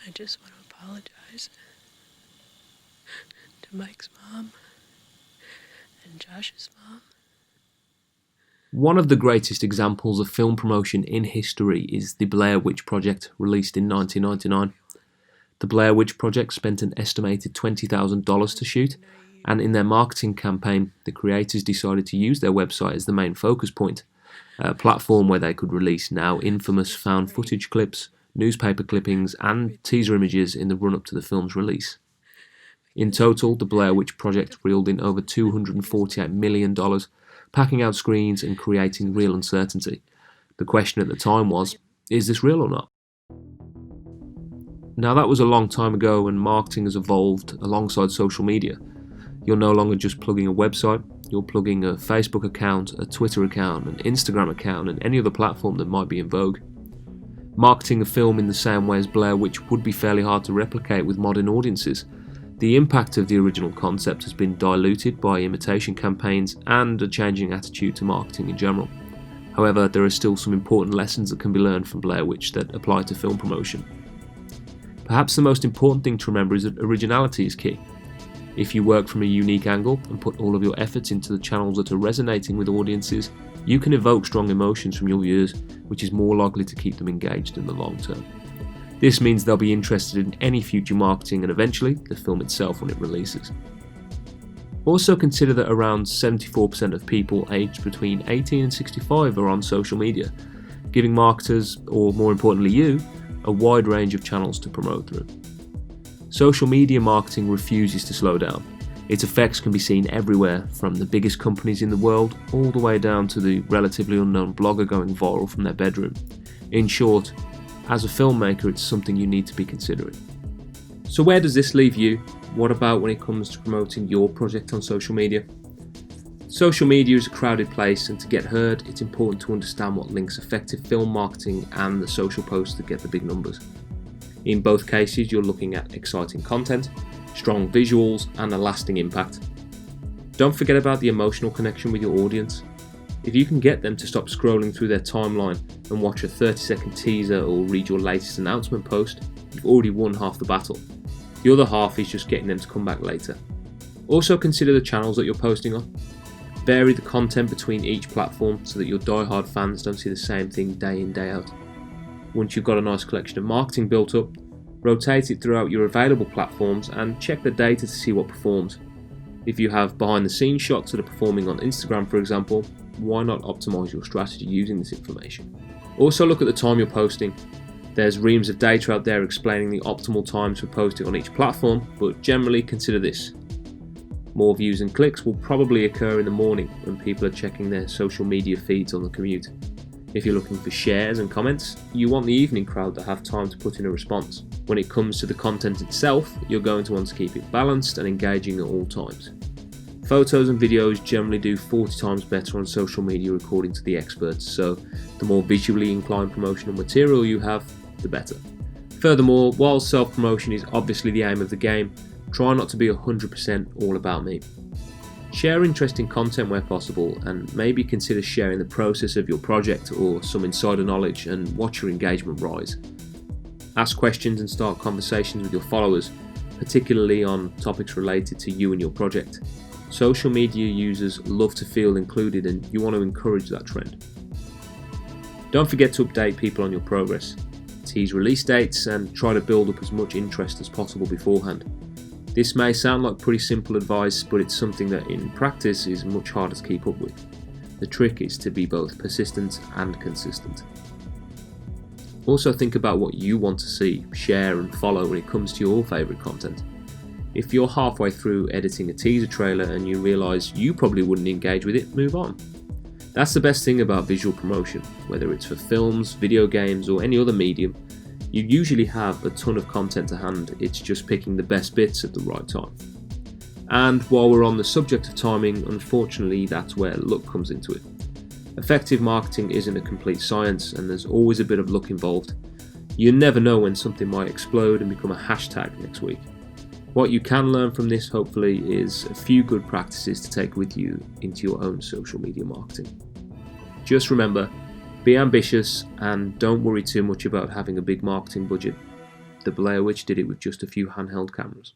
I just want to apologize to Mike's mom and Josh's mom. One of the greatest examples of film promotion in history is the Blair Witch Project, released in 1999. The Blair Witch Project spent an estimated $20,000 to shoot, and in their marketing campaign, the creators decided to use their website as the main focus point, a platform where they could release now infamous found footage clips, newspaper clippings, and teaser images in the run-up to the film's release. In total, the Blair Witch Project reeled in over $248 million, packing out screens and creating real uncertainty. The question at the time was, is this real or not? Now that was a long time ago, and marketing has evolved alongside social media. You're no longer just plugging a website, you're plugging a Facebook account, a Twitter account, an Instagram account, and any other platform that might be in vogue. Marketing a film in the same way as Blair Witch would be fairly hard to replicate with modern audiences. The impact of the original concept has been diluted by imitation campaigns and a changing attitude to marketing in general. However, there are still some important lessons that can be learned from Blair Witch that apply to film promotion. Perhaps the most important thing to remember is that originality is key. If you work from a unique angle and put all of your efforts into the channels that are resonating with audiences, you can evoke strong emotions from your viewers, which is more likely to keep them engaged in the long term. This means they'll be interested in any future marketing and eventually the film itself when it releases. Also consider that around 74% of people aged between 18 and 65 are on social media, giving marketers, or more importantly you, a wide range of channels to promote through. Social media marketing refuses to slow down. Its effects can be seen everywhere, from the biggest companies in the world all the way down to the relatively unknown blogger going viral from their bedroom. In short, as a filmmaker, it's something you need to be considering. So where does this leave you? What about when it comes to promoting your project on social media? Social media is a crowded place, and to get heard, it's important to understand what links effective film marketing and the social posts that get the big numbers. In both cases, you're looking at exciting content, strong visuals, and a lasting impact. Don't forget about the emotional connection with your audience. If you can get them to stop scrolling through their timeline and watch a 30-second teaser or read your latest announcement post, you've already won half the battle. The other half is just getting them to come back later. Also consider the channels that you're posting on. Vary the content between each platform so that your die-hard fans don't see the same thing day in, day out. Once you've got a nice collection of marketing built up, rotate it throughout your available platforms and check the data to see what performs. If you have behind-the-scenes shots that are performing on Instagram, for example, why not optimize your strategy using this information? Also look at the time you're posting. There's reams of data out there explaining the optimal times for posting on each platform, but generally consider this. More views and clicks will probably occur in the morning when people are checking their social media feeds on the commute. If you're looking for shares and comments, you want the evening crowd that have time to put in a response. When it comes to the content itself, you're going to want to keep it balanced and engaging at all times. Photos and videos generally do 40 times better on social media according to the experts, so the more visually inclined promotional material you have, the better. Furthermore, while self-promotion is obviously the aim of the game, try not to be 100% all about me. Share interesting content where possible, and maybe consider sharing the process of your project or some insider knowledge and watch your engagement rise. Ask questions and start conversations with your followers, particularly on topics related to you and your project. Social media users love to feel included, and you want to encourage that trend. Don't forget to update people on your progress. Tease release dates and try to build up as much interest as possible beforehand. This may sound like pretty simple advice, but it's something that in practice is much harder to keep up with. The trick is to be both persistent and consistent. Also think about what you want to see, share and follow when it comes to your favourite content. If you're halfway through editing a teaser trailer and you realise you probably wouldn't engage with it, move on. That's the best thing about visual promotion, whether it's for films, video games or any other medium. You usually have a ton of content to hand, it's just picking the best bits at the right time. And while we're on the subject of timing, unfortunately that's where luck comes into it. Effective marketing isn't a complete science, and there's always a bit of luck involved. You never know when something might explode and become a hashtag next week. What you can learn from this, hopefully, is a few good practices to take with you into your own social media marketing. Just remember, be ambitious and don't worry too much about having a big marketing budget. The Blair Witch did it with just a few handheld cameras.